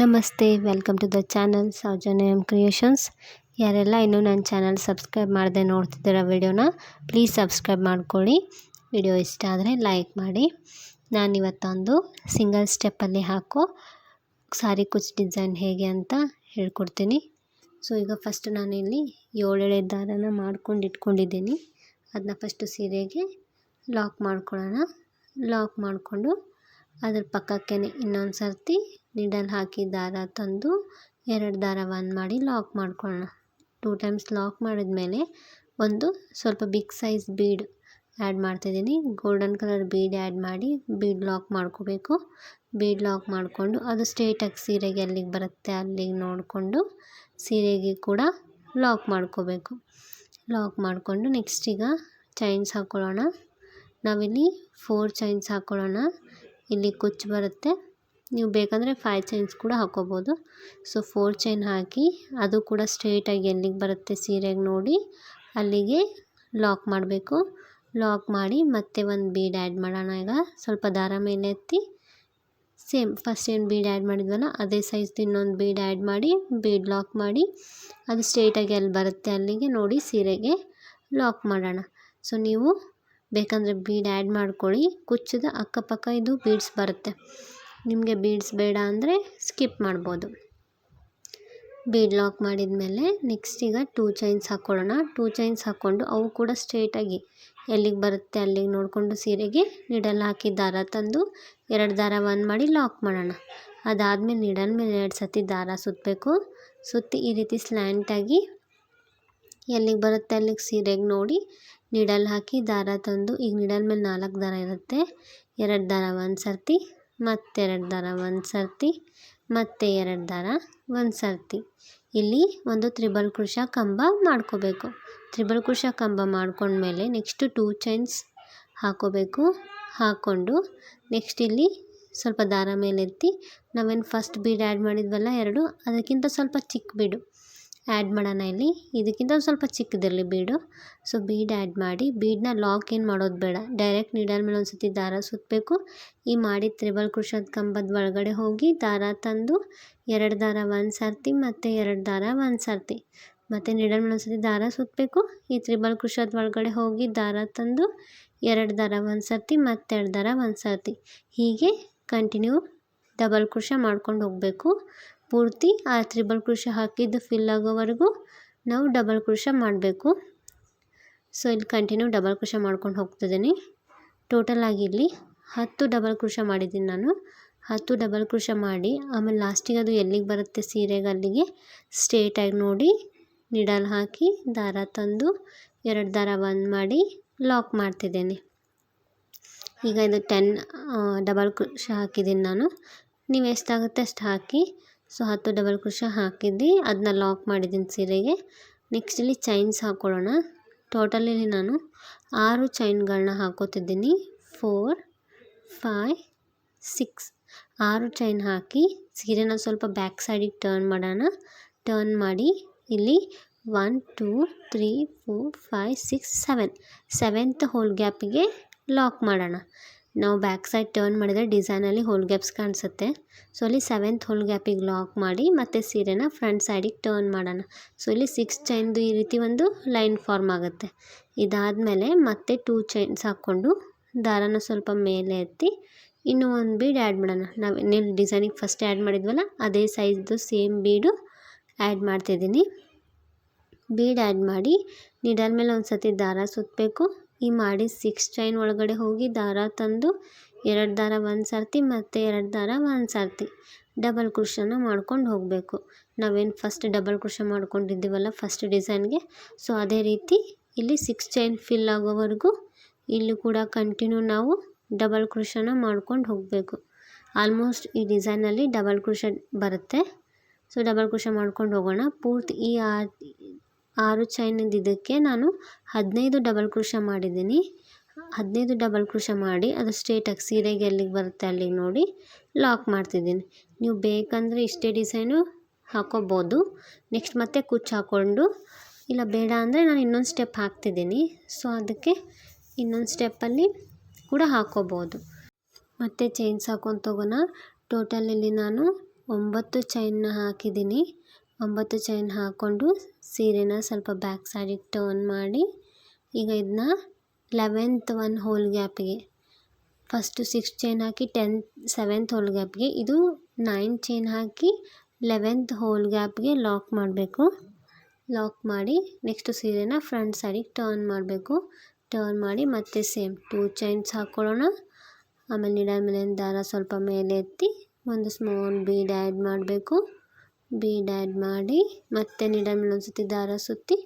ನಮಸ್ತೆ, welcome to the channel Soujanya creations. ಯಾರೆಲ್ಲ ಇನ್ನೂ ನನ್ನ ಚಾನಲ್ ಸಬ್ಸ್ಕ್ರೈಬ್ ಮಾಡದೆ ನೋಡ್ತಿದ್ದೀರ ವಿಡಿಯೋನ, ಪ್ಲೀಸ್ ಸಬ್ಸ್ಕ್ರೈಬ್ ಮಾಡ್ಕೊಳ್ಳಿ. ವಿಡಿಯೋ ಇಷ್ಟ ಆದರೆ ಲೈಕ್ ಮಾಡಿ. ನಾನಿವತ್ತೊಂದು ಸಿಂಗಲ್ ಸ್ಟೆಪ್ಪಲ್ಲಿ ಹಾಕೋ ಸಾರಿ ಕುಚ್ ಡಿಸೈನ್ ಹೇಗೆ ಅಂತ ಹೇಳ್ಕೊಡ್ತೀನಿ. ಸೊ ಈಗ ಫಸ್ಟ್ ನಾನಿಲ್ಲಿ 7 ಎಳೆ ದಾರನ ಮಾಡ್ಕೊಂಡು ಇಟ್ಕೊಂಡಿದ್ದೀನಿ. ಅದನ್ನ ಫಸ್ಟು ಸೀರೆಗೆ ಲಾಕ್ ಮಾಡ್ಕೊಳ್ಳೋಣ. ಲಾಕ್ ಮಾಡಿಕೊಂಡು ಅದ್ರ ಪಕ್ಕಕ್ಕೆ ಇನ್ನೊಂದು ಸರ್ತಿ ನೀಡಲ್ ಹಾಕಿ ದಾರ ತಂದು 2 ದಾರ ಒಂದು ಮಾಡಿ ಲಾಕ್ ಮಾಡ್ಕೊಳ್ಳೋಣ. 2 ಟೈಮ್ಸ್ ಲಾಕ್ ಮಾಡಿದ್ಮೇಲೆ ಒಂದು ಸ್ವಲ್ಪ ಬಿಗ್ ಸೈಜ್ ಬೀಡ್ ಆ್ಯಡ್ ಮಾಡ್ತಿದ್ದೀನಿ. ಗೋಲ್ಡನ್ ಕಲರ್ ಬೀಡ್ ಆ್ಯಡ್ ಮಾಡಿ ಬೀಡ್ ಲಾಕ್ ಮಾಡ್ಕೋಬೇಕು. ಬೀಡ್ ಲಾಕ್ ಮಾಡಿಕೊಂಡು ಅದು ಸ್ಟ್ರೇಟಾಗಿ ಸೀರೆಗೆ ಎಲ್ಲಿಗೆ ಬರುತ್ತೆ ಅಲ್ಲಿಗೆ ನೋಡಿಕೊಂಡು ಸೀರೆಗೆ ಕೂಡ ಲಾಕ್ ಮಾಡ್ಕೋಬೇಕು. ಲಾಕ್ ಮಾಡಿಕೊಂಡು ನೆಕ್ಸ್ಟ್ ಈಗ ಚೈನ್ಸ್ ಹಾಕ್ಕೊಳ್ಳೋಣ. ನಾವಿಲ್ಲಿ 4 ಚೈನ್ಸ್ ಹಾಕ್ಕೊಳ್ಳೋಣ. ಇಲ್ಲಿ ಕುಚ್ಚು ಬರುತ್ತೆ, ನೀವು ಬೇಕಂದರೆ 5 ಚೈನ್ಸ್ ಕೂಡ ಹಾಕ್ಕೋಬೋದು. ಸೊ 4 ಚೈನ್ ಹಾಕಿ ಅದು ಕೂಡ ಸ್ಟ್ರೇಟಾಗಿ ಎಲ್ಲಿಗೆ ಬರುತ್ತೆ ಸೀರೆಗೆ ನೋಡಿ ಅಲ್ಲಿಗೆ ಲಾಕ್ ಮಾಡಬೇಕು. ಲಾಕ್ ಮಾಡಿ ಮತ್ತೆ ಒಂದು ಬೀಡ್ ಆ್ಯಡ್ ಮಾಡೋಣ. ಈಗ ಸ್ವಲ್ಪ ದಾರ ಮೇಲೆ ಎತ್ತಿ ಸೇಮ್ ಫಸ್ಟ್ ಏನು ಬೀಡ್ ಆ್ಯಡ್ ಮಾಡಿದ್ವಲ್ಲ ಅದೇ ಸೈಜ್ದು ಇನ್ನೊಂದು ಬೀಡ್ ಆ್ಯಡ್ ಮಾಡಿ ಬೀಡ್ ಲಾಕ್ ಮಾಡಿ ಅದು ಸ್ಟ್ರೇಟಾಗಿ ಎಲ್ಲಿ ಬರುತ್ತೆ ಅಲ್ಲಿಗೆ ನೋಡಿ ಸೀರೆಗೆ ಲಾಕ್ ಮಾಡೋಣ. ಸೊ ನೀವು ಬೇಕಂದರೆ ಬೀಡ್ ಆ್ಯಡ್ ಮಾಡ್ಕೊಳ್ಳಿ. ಕುಚ್ಚದ ಅಕ್ಕಪಕ್ಕ ಇದು ಬೀಡ್ಸ್ ಬರುತ್ತೆ. ನಿಮಗೆ ಬೀಡ್ಸ್ ಬೇಡ ಅಂದರೆ ಸ್ಕಿಪ್ ಮಾಡ್ಬೋದು. ಬೀಡ್ ಲಾಕ್ ಮಾಡಿದ ಮೇಲೆ ನೆಕ್ಸ್ಟ್ ಈಗ 2 ಚೈನ್ಸ್ ಹಾಕ್ಕೊಳ್ಳೋಣ. 2 ಚೈನ್ಸ್ ಹಾಕ್ಕೊಂಡು ಅವು ಕೂಡ ಸ್ಟ್ರೇಟಾಗಿ ಎಲ್ಲಿಗೆ ಬರುತ್ತೆ ಅಲ್ಲಿಗೆ ನೋಡಿಕೊಂಡು ಸೀರೆಗೆ ನೀಡಲ್ ಹಾಕಿ ದಾರ ತಂದು 2 ದಾರ ಒಂದು ಮಾಡಿ ಲಾಕ್ ಮಾಡೋಣ. ಅದಾದಮೇಲೆ ನೀಡಲ್ ಮೇಲೆ 2 ಸತಿ ದಾರ ಸುತ್ತಬೇಕು. ಸುತ್ತಿ ಈ ರೀತಿ ಸ್ಲ್ಯಾಂಟಾಗಿ ಎಲ್ಲಿಗೆ ಬರುತ್ತೆ ಅಲ್ಲಿಗೆ ಸೀರೆಗೆ ನೋಡಿ ನೀಡಲ್ ಹಾಕಿ ದಾರ ತಂದು ಈಗ ನೀಡಲ್ ಮೇಲೆ 4 ದಾರ ಇರುತ್ತೆ. 2 ದಾರ ಒಂದು ಸರ್ತಿ, ಮತ್ತೆ 2 ದಾರ ಒಂದು ಸರ್ತಿ, ಮತ್ತೆ 2 ದಾರ ಒಂದು ಸರ್ತಿ. ಇಲ್ಲಿ ಒಂದು ತ್ರಿಬಲ್ ಕ್ರೋಶಾ ಕಂಬ ಮಾಡ್ಕೋಬೇಕು. ತ್ರಿಬಲ್ ಕ್ರೋಶಾ ಕಂಬ ಮಾಡ್ಕೊಂಡ್ಮೇಲೆ ನೆಕ್ಸ್ಟ್ 2 ಚೈನ್ಸ್ ಹಾಕೋಬೇಕು. ಹಾಕ್ಕೊಂಡು ನೆಕ್ಸ್ಟ್ ಇಲ್ಲಿ ಸ್ವಲ್ಪ ದಾರ ಮೇಲೆ ಎತ್ತಿ ನಾವೇನು ಫಸ್ಟ್ ಬೀಡ್ ಆ್ಯಡ್ ಮಾಡಿದ್ವಲ್ಲ 2 ಅದಕ್ಕಿಂತ ಸ್ವಲ್ಪ ಚಿಕ್ಕ ಬೀಡು ಆ್ಯಡ್ ಮಾಡೋಣ. ಇಲ್ಲಿ ಇದಕ್ಕಿಂತ ಸ್ವಲ್ಪ ಚಿಕ್ಕದಿರಲಿ ಬೀಡು. ಸೊ ಬೀಡ್ ಆ್ಯಡ್ ಮಾಡಿ ಬೀಡನ್ನ ಲಾಕ್ ಏನು ಮಾಡೋದು ಬೇಡ, ಡೈರೆಕ್ಟ್ ನೀಡಲ್ ಮೇಲೆ ಒಂದು ಸತಿ ದಾರ ಸುತ್ತಬೇಕು. ಈ ಮಾಡಿ ತ್ರಿಬಲ್ ಕ್ರೋಶದ ಕಂಬದ ಒಳಗಡೆ ಹೋಗಿ ದಾರ ತಂದು 2 ದಾರ ಒಂದು ಸರ್ತಿ ಮತ್ತು 2 ದಾರ ಒಂದು ಸರ್ತಿ ಮತ್ತು ನೀಡಲ್ ಮೇಲೆ ಒಂದು ಸತಿ ದಾರ ಸುತ್ತಬೇಕು. ಈ ತ್ರಿಬಲ್ ಕ್ರೋಶದ ಒಳಗಡೆ ಹೋಗಿ ದಾರ ತಂದು 2 ದಾರ ಒಂದು ಸರ್ತಿ ಮತ್ತು 2 ದಾರ ಒಂದು ಸರ್ತಿ ಹೀಗೆ ಕಂಟಿನ್ಯೂ ಡಬಲ್ ಕ್ರೋಶಾ ಮಾಡ್ಕೊಂಡು ಹೋಗಬೇಕು. ಪೂರ್ತಿ ಆ ತ್ರಿಬಲ್ ಕ್ರೋಶಾ ಹಾಕಿದ್ದು ಫಿಲ್ ಆಗೋವರೆಗೂ ನಾವು ಡಬಲ್ ಕ್ರೋಶಾ ಮಾಡಬೇಕು. ಸೊ ಇಲ್ಲಿ ಕಂಟಿನ್ಯೂ ಡಬಲ್ ಕ್ರೋಶಾ ಮಾಡ್ಕೊಂಡು ಹೋಗ್ತಿದ್ದೀನಿ. ಟೋಟಲಾಗಿ ಇಲ್ಲಿ 10 ಡಬಲ್ ಕ್ರೋಶಾ ಮಾಡಿದ್ದೀನಿ ನಾನು. 10 ಡಬಲ್ ಕ್ರೋಶಾ ಮಾಡಿ ಆಮೇಲೆ ಲಾಸ್ಟಿಗೆ ಅದು ಎಲ್ಲಿಗೆ ಬರುತ್ತೆ ಸೀರೆಗೆ ಅಲ್ಲಿಗೆ ಸ್ಟ್ರೇಟಾಗಿ ನೋಡಿ ನೀಡಲ್ ಹಾಕಿ ದಾರ ತಂದು 2 ದಾರ ಒಂದು ಮಾಡಿ ಲಾಕ್ ಮಾಡ್ತಿದ್ದೀನಿ. ಈಗ ಇದು 10 ಡಬಲ್ ಕ್ರೋಶಾ ಹಾಕಿದ್ದೀನಿ ನಾನು. ನೀವು ಎಷ್ಟಾಗುತ್ತೆ ಅಷ್ಟು ಹಾಕಿ. ಸೊ 10 ಡಬಲ್ ಕ್ರೋಶಾ ಹಾಕಿದ್ದು ಅದನ್ನ ಲಾಕ್ ಮಾಡಿದ್ದೀನಿ ಸೀರೆಗೆ. ನೆಕ್ಸ್ಟ್ ಇಲ್ಲಿ ಚೈನ್ಸ್ ಹಾಕ್ಕೊಳ್ಳೋಣ. ಟೋಟಲಿ ನಾನು 6 ಚೈನ್ಗಳನ್ನ ಹಾಕೋತಿದ್ದೀನಿ. 4, 5, 6 6 ಚೈನ್ ಹಾಕಿ ಸೀರೆನ ಸ್ವಲ್ಪ ಬ್ಯಾಕ್ ಸೈಡಿಗೆ ಟರ್ನ್ ಮಾಡೋಣ. ಟರ್ನ್ ಮಾಡಿ ಇಲ್ಲಿ 1, 2, 3, 4, 5, 6, 7 ಸೆವೆಂತ್ ಹೋಲ್ ಗ್ಯಾಪಿಗೆ ಲಾಕ್ ಮಾಡೋಣ. ನಾವು ಬ್ಯಾಕ್ ಸೈಡ್ ಟರ್ನ್ ಮಾಡಿದರೆ ಡಿಸೈನಲ್ಲಿ ಹೋಲ್ ಗ್ಯಾಪ್ಸ್ ಕಾಣಿಸುತ್ತೆ. ಸೊ ಅಲ್ಲಿ 7th ಹೋಲ್ ಗ್ಯಾಪಿಗೆ ಲಾಕ್ ಮಾಡಿ ಮತ್ತು ಸೀರೆನ ಫ್ರಂಟ್ ಸೈಡಿಗೆ ಟರ್ನ್ ಮಾಡೋಣ. ಸೊ ಇಲ್ಲಿ 6 ಚೈನ್ದು ಈ ರೀತಿ ಒಂದು ಲೈನ್ ಫಾರ್ಮ್ ಆಗುತ್ತೆ. ಇದಾದಮೇಲೆ ಮತ್ತೆ 2 ಚೈನ್ಸ್ ಹಾಕ್ಕೊಂಡು ದಾರನ ಸ್ವಲ್ಪ ಮೇಲೆ ಎತ್ತಿ ಇನ್ನೂ ಒಂದು ಬೀಡ್ ಆ್ಯಡ್ ಮಾಡೋಣ. ನಾವು ಇನ್ನೆಲ್ಲಿ ಡಿಸೈನಿಗೆ ಫಸ್ಟ್ ಆ್ಯಡ್ ಮಾಡಿದ್ವಲ್ಲ ಅದೇ ಸೈಜ್ದು ಸೇಮ್ ಬೀಡು ಆ್ಯಡ್ ಮಾಡ್ತಿದ್ದೀನಿ. ಬೀಡ್ ಆ್ಯಡ್ ಮಾಡಿ ನೀಡಲ್ ಮೇಲೆ ಒಂದು ಸತಿ ದಾರ ಸುತ್ತಬೇಕು. ಈ ಮಾಡಿ 6 ಚೈನ್ ಒಳಗಡೆ ಹೋಗಿ ದಾರ ತಂದು 2 ದಾರ ಒಂದು ಸರ್ತಿ ಮತ್ತು 2 ದಾರ ಒಂದು ಸರ್ತಿ ಡಬಲ್ ಕ್ರೋಶಾನ ಮಾಡ್ಕೊಂಡು ಹೋಗಬೇಕು. ನಾವೇನು ಫಸ್ಟ್ ಡಬಲ್ ಕ್ರೋಶಾ ಮಾಡ್ಕೊಂಡಿದ್ದೀವಲ್ಲ ಫಸ್ಟ್ ಡಿಸೈನ್ಗೆ, ಸೊ ಅದೇ ರೀತಿ ಇಲ್ಲಿ 6 ಚೈನ್ ಫಿಲ್ ಆಗೋವರೆಗೂ ಇಲ್ಲೂ ಕೂಡ ಕಂಟಿನ್ಯೂ ನಾವು ಡಬಲ್ ಕ್ರೋಶಾನ ಮಾಡ್ಕೊಂಡು ಹೋಗಬೇಕು. ಆಲ್ಮೋಸ್ಟ್ ಈ ಡಿಸೈನಲ್ಲಿ ಡಬಲ್ ಕ್ರೋಶಾ ಬರುತ್ತೆ. ಸೊ ಡಬಲ್ ಕ್ರೋಶಾ ಮಾಡ್ಕೊಂಡು ಹೋಗೋಣ. ಪೂರ್ತಿ ಈ 6 ಚೈನಿಂದ ಇದಕ್ಕೆ ನಾನು 15 ಡಬಲ್ ಕ್ರೋಶಾ ಮಾಡಿದ್ದೀನಿ. 15 ಡಬಲ್ ಕ್ರೋಶಾ ಮಾಡಿ ಅದು ಸ್ಟ್ರೇಟಾಗಿ ಸೀರೆಗೆ ಎಲ್ಲಿಗೆ ಬರುತ್ತೆ ಅಲ್ಲಿಗೆ ನೋಡಿ ಲಾಕ್ ಮಾಡ್ತಿದ್ದೀನಿ. ನೀವು ಬೇಕಂದರೆ ಇಷ್ಟೇ ಡಿಸೈನು ಹಾಕೋಬೋದು. ನೆಕ್ಸ್ಟ್ ಮತ್ತೆ ಕುಚ್ಚು ಹಾಕ್ಕೊಂಡು, ಇಲ್ಲ ಬೇಡ ಅಂದರೆ ನಾನು ಇನ್ನೊಂದು ಸ್ಟೆಪ್ ಹಾಕ್ತಿದ್ದೀನಿ. ಸೊ ಅದಕ್ಕೆ ಇನ್ನೊಂದು ಸ್ಟೆಪ್ಪಲ್ಲಿ ಕೂಡ ಹಾಕೋಬೋದು. ಮತ್ತು ಚೈನ್ಸ್ ಹಾಕ್ಕೊಂಡು ಹೋಗೋಣ. ಟೋಟಲ್ ಇಲ್ಲಿ ನಾನು 9 ಚೈನ್ನ ಹಾಕಿದ್ದೀನಿ. 9 ಚೈನ್ ಹಾಕ್ಕೊಂಡು ಸೀರೆನ ಸ್ವಲ್ಪ ಬ್ಯಾಕ್ ಸೈಡಿಗೆ ಟರ್ನ್ ಮಾಡಿ ಈಗ ಇದನ್ನ 11th ಒಂದು ಹೋಲ್ ಗ್ಯಾಪಿಗೆ ಫಸ್ಟು 6 ಚೈನ್ ಹಾಕಿ 7th ಹೋಲ್ ಗ್ಯಾಪ್ಗೆ ಇದು 9 ಚೈನ್ ಹಾಕಿ 11th ಹೋಲ್ ಗ್ಯಾಪ್ಗೆ ಲಾಕ್ ಮಾಡಬೇಕು. ಲಾಕ್ ಮಾಡಿ ನೆಕ್ಸ್ಟ್ ಸೀರೆನ ಫ್ರಂಟ್ ಸೈಡಿಗೆ ಟರ್ನ್ ಮಾಡಬೇಕು. ಟರ್ನ್ ಮಾಡಿ ಮತ್ತೆ ಸೇಮ್ 2 ಚೈನ್ಸ್ ಹಾಕ್ಕೊಳ್ಳೋಣ. ಆಮೇಲೆ ನೀಡಲ್ ಮೇಲೆ ದಾರ ಸ್ವಲ್ಪ ಮೇಲೆ ಎತ್ತಿ ಒಂದು ಸ್ಮಾಲ್ ಬೀಡ್ ಆ್ಯಡ್ ಮಾಡಬೇಕು. ಬೀಡ್ ಆ್ಯಡ್ ಮಾಡಿ ಮತ್ತೆ ನೀಡಲ್ ಮೇಲೆ ಒಂದು ಸತಿ ದಾರ ಸುತ್ತಿ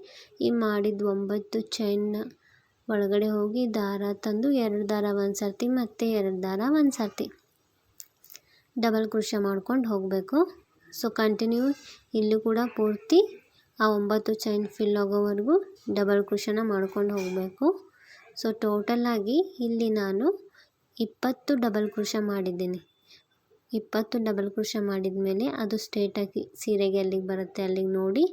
ಈ ಮಾಡಿದ 9 ಚೈನ್ ಒಳಗಡೆ ಹೋಗಿ ದಾರ ತಂದು 2 ದಾರ ಒಂದು ಸರ್ತಿ ಮತ್ತು 2 ದಾರ ಒಂದು ಸರ್ತಿ ಡಬಲ್ ಕ್ರೋಶೆ ಮಾಡ್ಕೊಂಡು ಹೋಗಬೇಕು. ಸೊ ಕಂಟಿನ್ಯೂ ಇಲ್ಲೂ ಕೂಡ ಪೂರ್ತಿ ಆ 9 ಚೈನ್ ಫಿಲ್ ಆಗೋವರೆಗೂ ಡಬಲ್ ಕ್ರೋಶೆನ ಮಾಡ್ಕೊಂಡು ಹೋಗಬೇಕು. ಸೊ ಟೋಟಲಾಗಿ ಇಲ್ಲಿ ನಾನು 20 ಡಬಲ್ ಕ್ರೋಶೆ ಮಾಡಿದ್ದೀನಿ. 20 ಡಬಲ್ ಕ್ರೋಶೆ ಮಾಡಿದ ಮೇಲೆ ಅದು ಸ್ಟ್ರೇಟಾಗಿ ಸೀರೆಗೆ ಎಲ್ಲಿಗೆ ಬರುತ್ತೆ ಅಲ್ಲಿಗೆ ನೋಡಿ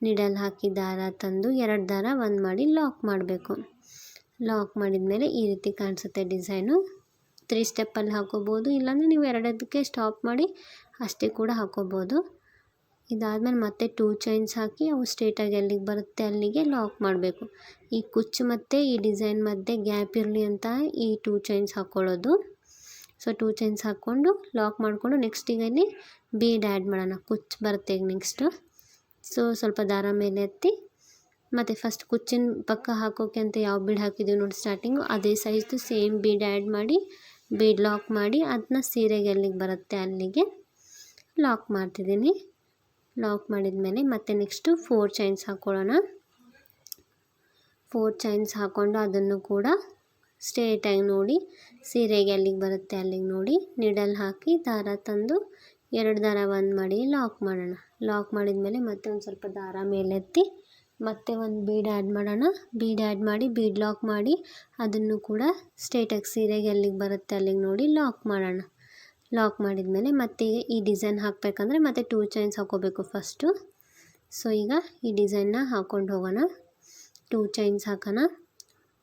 ನೀಡಲ್ ಹಾಕಿ ದಾರ ತಂದು 2 ದಾರ ಒಂದು ಮಾಡಿ ಲಾಕ್ ಮಾಡಬೇಕು. ಲಾಕ್ ಮಾಡಿದ ಮೇಲೆ ಈ ರೀತಿ ಕಾಣಿಸುತ್ತೆ ಡಿಸೈನು. 3 ಸ್ಟೆಪ್ಪಲ್ಲಿ ಹಾಕೋಬೋದು, ಇಲ್ಲಾಂದರೆ ನೀವು 2ಕ್ಕೆ ಸ್ಟಾಪ್ ಮಾಡಿ ಅಷ್ಟೇ ಕೂಡ ಹಾಕೋಬೋದು. ಇದಾದಮೇಲೆ ಮತ್ತೆ 2 ಚೈನ್ಸ್ ಹಾಕಿ ಅವು ಸ್ಟ್ರೇಟಾಗಿ ಎಲ್ಲಿಗೆ ಬರುತ್ತೆ ಅಲ್ಲಿಗೆ ಲಾಕ್ ಮಾಡಬೇಕು. ಈ ಕುಚ್ಚು ಮತ್ತು ಈ ಡಿಸೈನ್ ಮಧ್ಯೆ ಗ್ಯಾಪ್ ಇರಲಿ ಅಂತ ಈ 2 ಚೈನ್ಸ್ ಹಾಕ್ಕೊಳ್ಳೋದು. ಸೊ 2 ಚೈನ್ಸ್ ಹಾಕ್ಕೊಂಡು ಲಾಕ್ ಮಾಡಿಕೊಂಡು ನೆಕ್ಸ್ಟ್ ಈಗ ಇಲ್ಲಿ ಬೀಡ್ ಆ್ಯಡ್ ಮಾಡೋಣ. ಕುಚ್ಚು ಬರುತ್ತೆ ಈಗ ನೆಕ್ಸ್ಟು. ಸೊ ಸ್ವಲ್ಪ ದಾರ ಮೇಲೆ ಎತ್ತಿ ಮತ್ತು ಫಸ್ಟ್ ಕುಚ್ಚಿನ ಪಕ್ಕ ಹಾಕೋಕ್ಕೆ ಅಂತ ಯಾವ ಬೀಡ್ ಹಾಕಿದ್ದೀವಿ ನೋಡಿ ಸ್ಟಾರ್ಟಿಂಗು ಅದೇ ಸೈಜ್ದು ಸೇಮ್ ಬೀಡ್ ಆ್ಯಡ್ ಮಾಡಿ ಬೀಡ್ ಲಾಕ್ ಮಾಡಿ ಅದನ್ನ ಸೀರೆಗೆ ಎಲ್ಲಿಗೆ ಬರುತ್ತೆ ಅಲ್ಲಿಗೆ ಲಾಕ್ ಮಾಡ್ತಿದ್ದೀನಿ. ಲಾಕ್ ಮಾಡಿದ ಮೇಲೆ ಮತ್ತೆ ನೆಕ್ಸ್ಟು 4 ಚೈನ್ಸ್ ಹಾಕ್ಕೊಳ್ಳೋಣ. 4 ಚೈನ್ಸ್ ಹಾಕ್ಕೊಂಡು ಅದನ್ನು ಕೂಡ ಸ್ಟ್ರೇಟಾಗಿ ನೋಡಿ ಸೀರೆಗೆ ಎಲ್ಲಿಗೆ ಬರುತ್ತೆ ಅಲ್ಲಿಗೆ ನೋಡಿ ನೀಡಲ್ ಹಾಕಿ ದಾರ ತಂದು 2 ದಾರ ಒಂದು ಮಾಡಿ ಲಾಕ್ ಮಾಡೋಣ. ಲಾಕ್ ಮಾಡಿದ ಮೇಲೆ ಮತ್ತೆ ಒಂದು ಸ್ವಲ್ಪ ದಾರ ಮೇಲೆತ್ತಿ ಮತ್ತೆ ಒಂದು ಬೀಡ್ ಆ್ಯಡ್ ಮಾಡೋಣ. ಬೀಡ್ ಆ್ಯಡ್ ಮಾಡಿ ಬೀಡ್ ಲಾಕ್ ಮಾಡಿ ಅದನ್ನು ಕೂಡ ಸ್ಟ್ರೇಟಾಗಿ ಸೀರೆಗೆ ಎಲ್ಲಿಗೆ ಬರುತ್ತೆ ಅಲ್ಲಿಗೆ ನೋಡಿ ಲಾಕ್ ಮಾಡೋಣ. ಲಾಕ್ ಮಾಡಿದ ಮೇಲೆ ಮತ್ತೆ ಈ ಡಿಸೈನ್ ಹಾಕಬೇಕಂದ್ರೆ ಮತ್ತೆ 2 ಚೈನ್ಸ್ ಹಾಕೋಬೇಕು ಫಸ್ಟು. ಸೊ ಈಗ ಈ ಡಿಸೈನ್ನ ಹಾಕ್ಕೊಂಡು ಹೋಗೋಣ. 2 ಚೈನ್ಸ್ ಹಾಕೋಣ.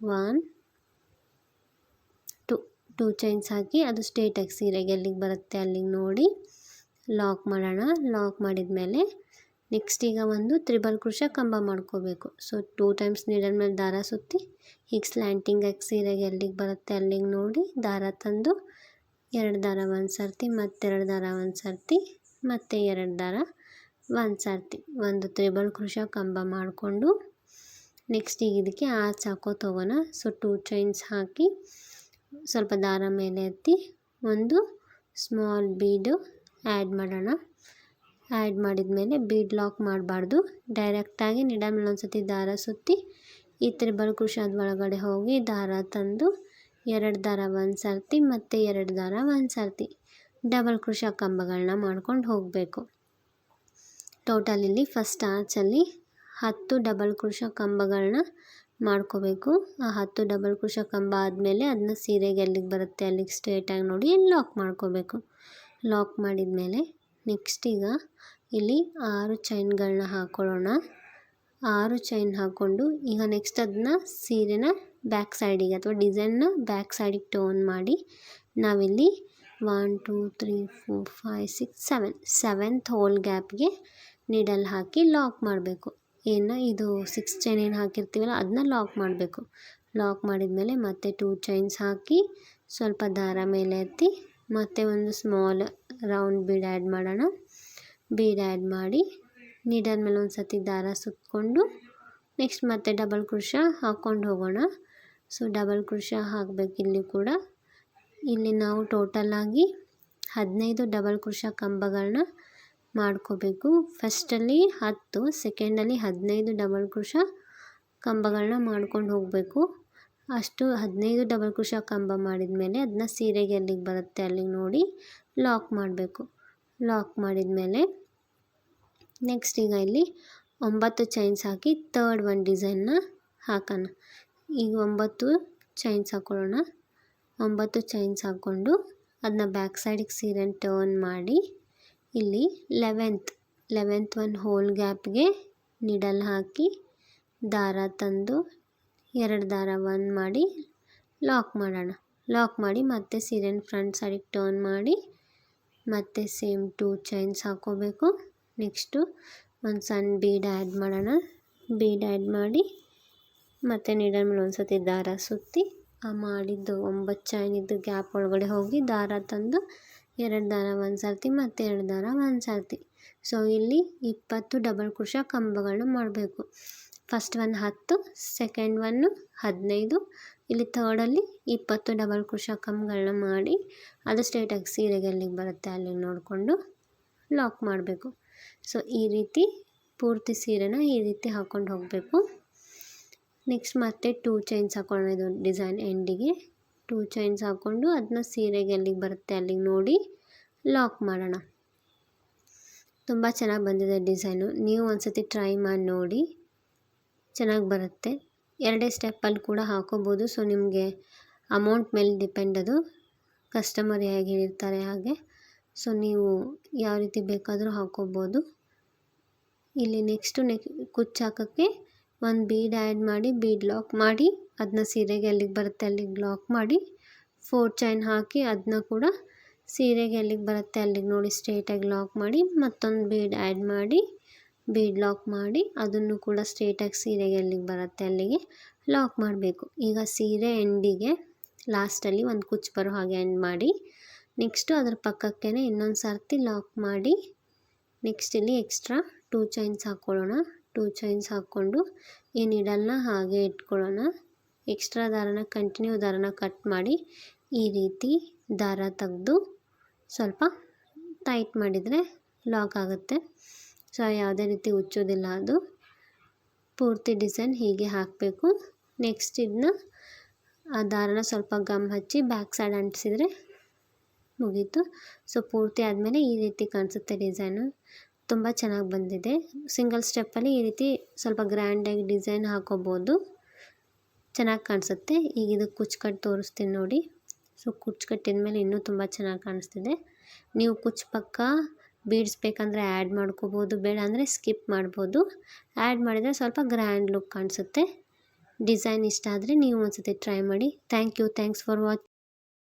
1 2 ಚೈನ್ಸ್ ಹಾಕಿ ಅದು ಸ್ಟ್ರೇಟಾಗಿ ಸೀರೆಗೆ ಎಲ್ಲಿಗೆ ಬರುತ್ತೆ ಅಲ್ಲಿಗೆ ನೋಡಿ ಲಾಕ್ ಮಾಡೋಣ. ಲಾಕ್ ಮಾಡಿದ ಮೇಲೆ ನೆಕ್ಸ್ಟ್ ಈಗ ಒಂದು ತ್ರಿಬಲ್ ಕ್ರೋಶೆ ಕಂಬ ಮಾಡ್ಕೋಬೇಕು. ಸೊ 2 ಟೈಮ್ಸ್ ನೀಡಲ್ ಮೇಲೆ ದಾರ ಸುತ್ತಿ ಹೀಗೆ ಸ್ಲ್ಯಾಂಟಿಂಗಾಗಿ ಸೀರೆಗೆ ಎಲ್ಲಿಗೆ ಬರುತ್ತೆ ಅಲ್ಲಿಗೆ ನೋಡಿ ದಾರ ತಂದು 2 ದಾರ ಒಂದು ಸರ್ತಿ ಮತ್ತೆರಡು ದಾರ ಒಂದು ಸರ್ತಿ ಮತ್ತು 2 ದಾರ ಒಂದು ಸರ್ತಿ ಒಂದು ತ್ರಿಬಲ್ ಕ್ರೋಶೆ ಕಂಬ ಮಾಡಿಕೊಂಡು ನೆಕ್ಸ್ಟ್ ಈಗ ಇದಕ್ಕೆ ಆರ್ಚ್ ಹಾಕೋತ ಹೋಗೋಣ. ಸೊ 2 ಚೈನ್ಸ್ ಹಾಕಿ ಸ್ವಲ್ಪ ದಾರ ಮೇಲೆ ಎತ್ತಿ ಒಂದು ಸ್ಮಾಲ್ ಬೀಡು ಆ್ಯಡ್ ಮಾಡೋಣ. ಆ್ಯಡ್ ಮಾಡಿದ ಮೇಲೆ ಬೀಡ್ ಲಾಕ್ ಮಾಡಬಾರ್ದು, ಡೈರೆಕ್ಟಾಗಿ ನೀಡಲ್ ಮೇಲೆ ಒಂದು ಸತಿ ದಾರ ಸುತ್ತಿ ಈ ತ್ರಿಬಲ್ ಕ್ರೋಶೆದ ಒಳಗಡೆ ಹೋಗಿ ದಾರ ತಂದು 2 ದಾರ ಒಂದು ಸರ್ತಿ ಮತ್ತು 2 ದಾರ ಒಂದು ಸರ್ತಿ ಡಬಲ್ ಕ್ರೋಶೆ ಕಂಬಗಳನ್ನ ಮಾಡ್ಕೊಂಡು ಹೋಗಬೇಕು. ಟೋಟಲ್ ಇಲ್ಲಿ ಫಸ್ಟ್ ಆರ್ಚಲ್ಲಿ 10 ಡಬಲ್ ಕ್ರೋಶೆ ಕಂಬಗಳನ್ನ ಮಾಡ್ಕೋಬೇಕು. ಆ 10 ಡಬಲ್ ಕ್ರೋಶೆ ಕಂಬ ಆದಮೇಲೆ ಅದನ್ನ ಸೀರೆಗೆ ಎಲ್ಲಿಗೆ ಬರುತ್ತೆ ಅಲ್ಲಿಗೆ ಸ್ಟ್ರೇಟಾಗಿ ನೋಡಿ ಲಾಕ್ ಮಾಡ್ಕೋಬೇಕು. ಲಾಕ್ ಮಾಡಿದ ಮೇಲೆ ನೆಕ್ಸ್ಟ್ ಈಗ ಇಲ್ಲಿ 6 ಚೈನ್ಗಳನ್ನ ಹಾಕ್ಕೊಳ್ಳೋಣ. 6 ಚೈನ್ ಹಾಕ್ಕೊಂಡು ಈಗ ನೆಕ್ಸ್ಟ್ ಅದನ್ನ ಸೀರೆನ ಬ್ಯಾಕ್ ಸೈಡಿಗೆ ಅಥವಾ ಡಿಸೈನ್ನ ಬ್ಯಾಕ್ ಸೈಡಿಗೆ ಟರ್ನ್ ಮಾಡಿ ನಾವಿಲ್ಲಿ 1 2 3 4 5 6 7th ಹೋಲ್ ಗ್ಯಾಪ್ಗೆ ನೀಡಲ್ ಹಾಕಿ ಲಾಕ್ ಮಾಡಬೇಕು. ಇದು 6 ಚೈನ್ ಏನು ಹಾಕಿರ್ತೀವಲ್ಲ ಅದನ್ನ ಲಾಕ್ ಮಾಡಬೇಕು. ಲಾಕ್ ಮಾಡಿದ ಮೇಲೆ ಮತ್ತೆ 2 ಚೈನ್ಸ್ ಹಾಕಿ ಸ್ವಲ್ಪ ದಾರ ಮೇಲೆ ಎತ್ತಿ ಮತ್ತೆ ಒಂದು ಸ್ಮಾಲ್ ರೌಂಡ್ ಬೀಡ್ ಆ್ಯಡ್ ಮಾಡೋಣ. ಬೀಡ್ ಆ್ಯಡ್ ಮಾಡಿ ನೀಡಲ್ ಮೇಲೆ ಒಂದು ಸತಿ ದಾರ ಸುತ್ತಕೊಂಡು ನೆಕ್ಸ್ಟ್ ಮತ್ತೆ ಡಬಲ್ ಕ್ರೋಶೆ ಹಾಕ್ಕೊಂಡು ಹೋಗೋಣ. ಸೊ ಡಬಲ್ ಕ್ರೋಶೆ ಹಾಕಬೇಕು ಇಲ್ಲಿ ಕೂಡ. ಇಲ್ಲಿ ನಾವು ಟೋಟಲಾಗಿ 15 ಡಬಲ್ ಕ್ರೋಶೆ ಕಂಬಗಳನ್ನ ಮಾಡ್ಕೋಬೇಕು. ಫಸ್ಟಲ್ಲಿ 10, ಸೆಕೆಂಡಲ್ಲಿ 15 ಡಬಲ್ ಕ್ರೋಶೆ ಕಂಬಗಳನ್ನ ಮಾಡ್ಕೊಂಡು ಹೋಗಬೇಕು. ಅಷ್ಟು 15 ಡಬಲ್ ಕ್ರೋಶೆ ಕಂಬ ಮಾಡಿದ ಮೇಲೆ ಅದನ್ನ ಸೀರೆಗೆ ಎಲ್ಲಿಗೆ ಬರುತ್ತೆ ಅಲ್ಲಿಗೆ ನೋಡಿ ಲಾಕ್ ಮಾಡಬೇಕು. ಲಾಕ್ ಮಾಡಿದ ಮೇಲೆ ನೆಕ್ಸ್ಟ್ ಈಗ ಇಲ್ಲಿ 9 ಚೈನ್ಸ್ ಹಾಕಿ ಥರ್ಡ್ ಒಂದು ಡಿಸೈನ್ನ ಹಾಕೋಣ. ಈಗ 9 ಚೈನ್ಸ್ ಹಾಕ್ಕೊಳ್ಳೋಣ. 9 ಚೈನ್ಸ್ ಹಾಕ್ಕೊಂಡು ಅದನ್ನ ಬ್ಯಾಕ್ ಸೈಡಿಗೆ ಸೀರೆನ ಟರ್ನ್ ಮಾಡಿ ಇಲ್ಲಿ 11th ಒಂದು ಹೋಲ್ ಗ್ಯಾಪ್ಗೆ ನೀಡಲ್ ಹಾಕಿ ದಾರ ತಂದು 2 ದಾರ ಒಂದು ಮಾಡಿ ಲಾಕ್ ಮಾಡೋಣ. ಲಾಕ್ ಮಾಡಿ ಮತ್ತೆ ಸೀರೆನ ಫ್ರಂಟ್ ಸೈಡಿಗೆ ಟರ್ನ್ ಮಾಡಿ ಮತ್ತು ಸೇಮ್ 2 ಚೈನ್ಸ್ ಹಾಕ್ಕೋಬೇಕು. ನೆಕ್ಸ್ಟು ಒಂದು ಸಣ್ಣ ಬೀಡ್ ಆ್ಯಡ್ ಮಾಡೋಣ. ಬೀಡ್ ಆ್ಯಡ್ ಮಾಡಿ ಮತ್ತು ನೀಡಲ್ ಮೇಲೆ ಒಂದು ಸತಿ ದಾರ ಸುತ್ತಿ ಆ ಮಾಡಿದ್ದು 9 ಚೈನಿದ್ದು ಗ್ಯಾಪ್ ಒಳಗಡೆ ಹೋಗಿ ದಾರ ತಂದು 2 ದಾರ ಒಂದು ಸರ್ತಿ ಮತ್ತು 2 ದಾರ ಒಂದು ಸರ್ತಿ. ಸೊ ಇಲ್ಲಿ 20 ಡಬಲ್ ಕ್ರೋಶಾ ಕಂಬಗಳನ್ನ ಮಾಡಬೇಕು. ಫಸ್ಟ್ ಒನ್ 10, ಸೆಕೆಂಡ್ ಒನ್ನು 15, ಇಲ್ಲಿ ಥರ್ಡಲ್ಲಿ 20 ಡಬಲ್ ಕ್ರೋಶಾ ಕಂಬಗಳನ್ನ ಮಾಡಿ ಅದು ಸ್ಟ್ರೇಟಾಗಿ ಸೀರೆಗೆ ಎಲ್ಲಿಗೆ ಬರುತ್ತೆ ಅಲ್ಲಿ ನೋಡಿಕೊಂಡು ಲಾಕ್ ಮಾಡಬೇಕು. ಸೊ ಈ ರೀತಿ ಪೂರ್ತಿ ಸೀರೆನ ಈ ರೀತಿ ಹಾಕ್ಕೊಂಡು ಹೋಗಬೇಕು. ನೆಕ್ಸ್ಟ್ ಮತ್ತೆ 2 ಚೈನ್ಸ್ ಹಾಕೊಳ್ಳೋಣ. ಇದು ಡಿಸೈನ್ ಎಂಡಿಗೆ 2 ಚೈನ್ಸ್ ಹಾಕ್ಕೊಂಡು ಅದನ್ನ ಸೀರೆಗೆ ಎಲ್ಲಿಗೆ ಬರುತ್ತೆ ಅಲ್ಲಿಗೆ ನೋಡಿ ಲಾಕ್ ಮಾಡೋಣ. ತುಂಬ ಚೆನ್ನಾಗಿ ಬಂದಿದೆ ಡಿಸೈನು. ನೀವು ಒಂದ್ಸತಿ ಟ್ರೈ ಮಾಡಿ ನೋಡಿ, ಚೆನ್ನಾಗಿ ಬರುತ್ತೆ. 2 ಸ್ಟೆಪ್ಪಲ್ಲಿ ಕೂಡ ಹಾಕೋಬೋದು. ಸೊ ನಿಮಗೆ ಅಮೌಂಟ್ ಮೇಲೆ ಡಿಪೆಂಡ್, ಅದು ಕಸ್ಟಮರ್ ಹೇಗೆ ಹೇಳಿರ್ತಾರೆ ಹಾಗೆ. ಸೊ ನೀವು ಯಾವ ರೀತಿ ಬೇಕಾದರೂ ಹಾಕೋಬೋದು. ಇಲ್ಲಿ ನೆಕ್ಸ್ಟು ಕುಚ್ಚು ಹಾಕೋಕ್ಕೆ ಒಂದು ಬೀಡ್ ಆ್ಯಡ್ ಮಾಡಿ ಬೀಡ್ ಲಾಕ್ ಮಾಡಿ ಅದನ್ನ ಸೀರೆಗೆ ಎಲ್ಲಿಗೆ ಬರುತ್ತೆ ಅಲ್ಲಿಗೆ ಲಾಕ್ ಮಾಡಿ 4 ಚೈನ್ ಹಾಕಿ ಅದನ್ನ ಕೂಡ ಸೀರೆಗೆ ಎಲ್ಲಿಗೆ ಬರುತ್ತೆ ಅಲ್ಲಿಗೆ ನೋಡಿ ಸ್ಟ್ರೇಟಾಗಿ ಲಾಕ್ ಮಾಡಿ ಮತ್ತೊಂದು ಬೀಡ್ ಆ್ಯಡ್ ಮಾಡಿ ಬೀಡ್ ಲಾಕ್ ಮಾಡಿ ಅದನ್ನು ಕೂಡ ಸ್ಟ್ರೇಟಾಗಿ ಸೀರೆಗೆ ಎಲ್ಲಿಗೆ ಬರುತ್ತೆ ಅಲ್ಲಿಗೆ ಲಾಕ್ ಮಾಡಬೇಕು. ಈಗ ಸೀರೆ ಎಂಡಿಗೆ ಲಾಸ್ಟಲ್ಲಿ ಒಂದು ಕುಚ್ಚು ಬರೋ ಹಾಗೆ ಎಂಡ್ ಮಾಡಿ ನೆಕ್ಸ್ಟು ಅದ್ರ ಪಕ್ಕಕ್ಕೇ ಇನ್ನೊಂದು ಸರ್ತಿ ಲಾಕ್ ಮಾಡಿ ನೆಕ್ಸ್ಟ್ ಇಲ್ಲಿ ಎಕ್ಸ್ಟ್ರಾ 2 ಚೈನ್ಸ್ ಹಾಕ್ಕೊಳ್ಳೋಣ. 2 ಚೈನ್ಸ್ ಹಾಕ್ಕೊಂಡು ಈ ನೀಡಲ್ನ ಹಾಗೆ ಇಟ್ಕೊಳ್ಳೋಣ. ಎಕ್ಸ್ಟ್ರಾ ದಾರನ ಕಂಟಿನ್ಯೂ ದಾರನ ಕಟ್ ಮಾಡಿ ಈ ರೀತಿ ದಾರ ತೆಗೆದು ಸ್ವಲ್ಪ ಟೈಟ್ ಮಾಡಿದರೆ ಲಾಕ್ ಆಗುತ್ತೆ. ಸೊ ಯಾವುದೇ ರೀತಿ ಉಚ್ಚೋದಿಲ್ಲ. ಅದು ಪೂರ್ತಿ ಡಿಸೈನ್ ಹೀಗೆ ಹಾಕಬೇಕು. ನೆಕ್ಸ್ಟ್ ಇದನ್ನ ಆ ದಾರನ ಸ್ವಲ್ಪ ಗಮ್ ಹಚ್ಚಿ ಬ್ಯಾಕ್ ಸೈಡ್ ಅಂಟಿಸಿದರೆ ಮುಗೀತು. ಸೊ ಪೂರ್ತಿ ಆದಮೇಲೆ ಈ ರೀತಿ ಕಾಣಿಸುತ್ತೆ ಡಿಸೈನು. ತುಂಬ ಚೆನ್ನಾಗಿ ಬಂದಿದೆ. ಸಿಂಗಲ್ ಸ್ಟೆಪ್ಪಲ್ಲಿ ಈ ರೀತಿ ಸ್ವಲ್ಪ ಗ್ರ್ಯಾಂಡಾಗಿ ಡಿಸೈನ್ ಹಾಕೋಬೋದು, ಚೆನ್ನಾಗಿ ಕಾಣಿಸುತ್ತೆ. ಈಗ ಇದಕ್ಕೆ ಕುಚ್ಚು ಕಟ್ಟು ತೋರಿಸ್ತೀನಿ ನೋಡಿ. ಸೊ ಕುಚ್ಚು ಕಟ್ಟಿದ ಮೇಲೆ ಇನ್ನೂ ತುಂಬ ಚೆನ್ನಾಗಿ ಕಾಣಿಸ್ತಿದೆ. ನೀವು ಕುಚ್ಚು ಪಕ್ಕ ಬೀಡ್ಸ್ ಬೇಕಂದರೆ ಆ್ಯಡ್ ಮಾಡ್ಕೋಬೋದು, ಬೇಡ ಅಂದರೆ ಸ್ಕಿಪ್ ಮಾಡ್ಬೋದು. ಆ್ಯಡ್ ಮಾಡಿದರೆ ಸ್ವಲ್ಪ ಗ್ರ್ಯಾಂಡ್ ಲುಕ್ ಕಾಣಿಸುತ್ತೆ. ಡಿಸೈನ್ ಇಷ್ಟ ಆದರೆ ನೀವು ಒಂದ್ಸತಿ ಟ್ರೈ ಮಾಡಿ. Thanks for watching.